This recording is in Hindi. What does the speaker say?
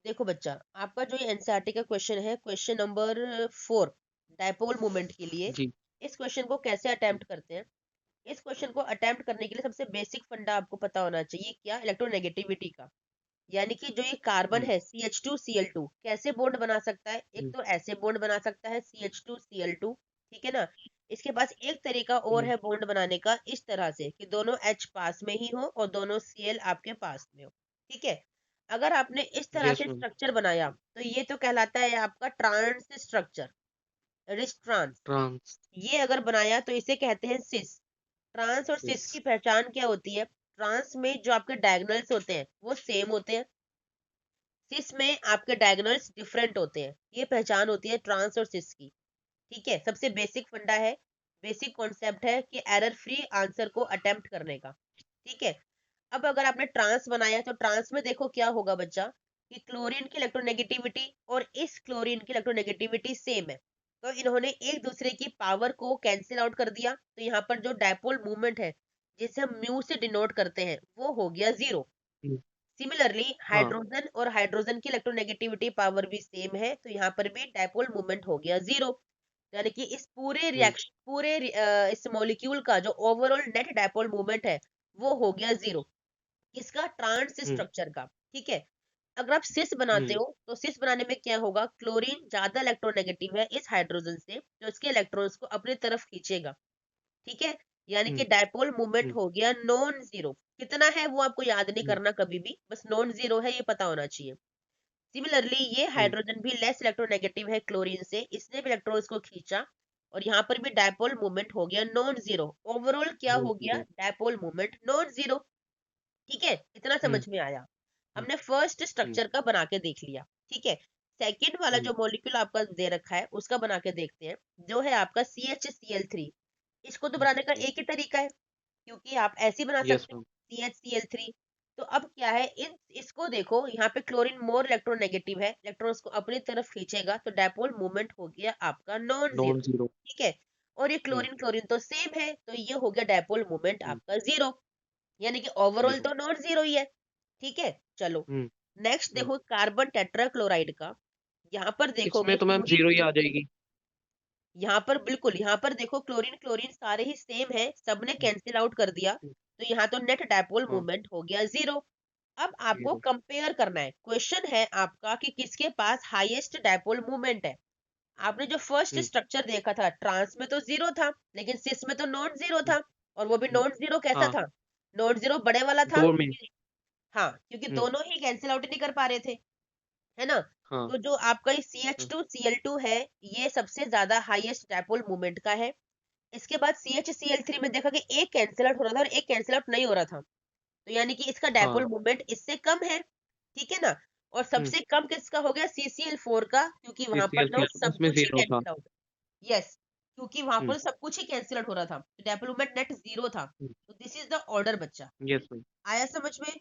देखो बच्चा, आपका जो ये एनसीईआरटी का क्वेश्चन है, क्वेश्चन नंबर 4, डायपोल मोमेंट के लिए, जी, इस क्वेश्चन को कैसे जी, अटेम्प्ट करते हैं? इस क्वेश्चन को अटेम्प्ट करने के लिए सबसे बेसिक फंडा आपको पता होना चाहिए, क्या? इलेक्ट्रोनेगेटिविटी का। यानी कि जो ये कार्बन हुँ, है CH2Cl2 कैसे बॉन्ड बना सकता है? एक हुँ, तो ऐसे बॉन्ड बना सकता है CH2Cl2, ठीक है ना? इसके पास एक तरीका और हुँ, है बॉन्ड बनाने का, इस तरह से कि दोनों H पास में ही हो और दोनों Cl आपके पास में हो, ठीक है? अगर आपने इस तरह यस से मैम, स्ट्रक्चर बनाया तो ये तो कहलाता है आपका ट्रांस स्ट्रक्चर, रिस्ट ट्रांस। ट्रांस ये अगर बनाया तो इसे कहते हैं सिस। ट्रांस और सिस यस, की पहचान क्या होती है? ट्रांस में जो आपके डायगोनल्स होते हैं वो सेम होते हैं, सिस में आपके डायगोनल्स डिफरेंट होते हैं। ये पहचान होती है ट्रांस और सिस की, ठीक है? सबसे बेसिक फंडा है, बेसिक कॉन्सेप्ट है कि एरर फ्री आंसर को अटेम्प्ट करने का, ठीक है? अब अगर आपने ट्रांस बनाया तो ट्रांस में देखो क्या होगा बच्चा, कि क्लोरीन की इलेक्ट्रोनेगेटिविटी और इस क्लोरीन की इलेक्ट्रोनेगेटिविटी सेम है। तो इन्होंने एक दूसरे की पावर को कैंसिल आउट कर दिया, तो यहाँ पर जो डायपोल मूवमेंट है, जिसे हम म्यू से डिनोट करते हैं, वो हो गया 0। हुँ, सिमिलरली हाँ, हाइड्रोजन और हाइड्रोजन की इलेक्ट्रोनेगेटिविटी पावर भी सेम है, तो यहाँ पर भी डायपोल मूवमेंट हो गया 0। यानी कि इस पूरे हुँ, रिएक्शन, इस मॉलिक्यूल का जो ओवरऑल नेट डायपोल मूवमेंट है, वो हो गया 0। इसका ट्रांस हुँ, स्ट्रक्चर का, ठीक है? अगर आप सिस बनाते हुँ, हो तो सिस बनाने में क्या होगा, क्लोरीन ज्यादा इलेक्ट्रोनेगेटिव है इस हाइड्रोजन से, जो इसके इलेक्ट्रॉन्स को अपनी तरफ खींचेगा, ठीक है? यानी कि हुँ, डायपोल मूवमेंट हुँ, हो गया नॉन जीरो। कितना है वो आपको याद नहीं हुँ, करना कभी भी, बस नॉन जीरो है ये पता होना चाहिए। सिमिलरली ये हुँ, हाइड्रोजन भी लेस इलेक्ट्रोनेगेटिव है क्लोरीन से, इसने भी इलेक्ट्रॉन्स को खींचा और यहाँ पर भी डायपोल मूवमेंट हो गया नॉन जीरो। ओवरऑल क्या नॉन हो गया, zero, dipole movement non zero, ठीक है? इतना हुँ, समझ में आया। हुँ, हमने फर्स्ट हुँ, स्ट्रक्चर का बना के देख लिया, ठीक है? सेकंड वाला हुँ, जो मॉलिक्यूल आपका दे रखा है उसका बना के देखते हैं, जो है आपका CHCl3। इसको तो हुँ, बनाने का हुँ, एक ही तरीका है, क्योंकि आप ऐसे ही बना यस सकते मैम, हो CHCl3। तो अब क्या है, इन इसको देखो, यहाँ पे क्लोरीन मोर इलेक्ट्रोनेगेटिव है, इलेक्ट्रॉन्स को अपनी तरफ खींचेगा, तो डायपोल मूवमेंट हो गया आपका नॉन नॉन जीरो, ज़ीरो, ठीक है? और ये हुँ, क्लोरीन क्लोरीन तो सेम है, तो ये हो गया डायपोल मूवमेंट हुँ, आपका जीरो। यानी कि ओवरऑल 0, तो नॉन जीरो ही है, ठीक है? चलो, हुँ, नेक्स्ट हुँ, देखो कार्बन टेट्राक्लोराइड का। यहाँ पर इसमें देखोगे तो मैम क्लोरीन, 0 ही आ जाएगी। यहाँ पर बिल्कुल, यहाँ पर देखो क्लोरीन क्लोरीन सारे ही सेम है, सबने हुँ, कैंसिल आउट कर दिया, हुँ, तो यहाँ तो नेट डायपोल हाँ, मूवमेंट हो गया 0। अब आपको 0, कंपेयर करना है, क्वेश्चन है आपका कि किसके पास हाईएस्ट डायपोल मूवमेंट है। आपने जो फर्स्ट हुँ, स्ट्रक्चर देखा था, ट्रांस में तो 0 था, लेकिन सिस में तो नॉन 0 हुँ, था। और वो भी हुँ, नॉन 0 कैसा हाँ, था? नॉन 0 बड़े वाला था, 2 में, हाँ, क्योंकि हुँ, दोनों ही कैंसल आउट नहीं कर पा रहे थे, है ना? हाँ, तो जो आपका ये हाँ, CH2Cl2 है, ये सबसे ज्यादा हाईएस्ट डायपोल मोमेंट का है। इसके बाद CHCl3 में देखा कि एक कैंसल आउट हो रहा था और एक कैंसल आउट नहीं हो रहा था, तो यानी कि इसका हाँ, डायपोल मोमेंट इससे कम है, ठीक है ना? और हुँ, सबसे कम किसका हो गया, CCl4 का, क्योंकि वहां पर तो CCl4 सब उसमें कुछ ही 0 था। कैंसिल आउट, यस, क्योंकि वहां हुँ, पर सब कुछ ही कैंसिल आउट हो रहा था, तो डायपोल मोमेंट नेट 0 था। हुँ, तो दिस इज द ऑर्डर बच्चा, यस मैम, आया समझ में?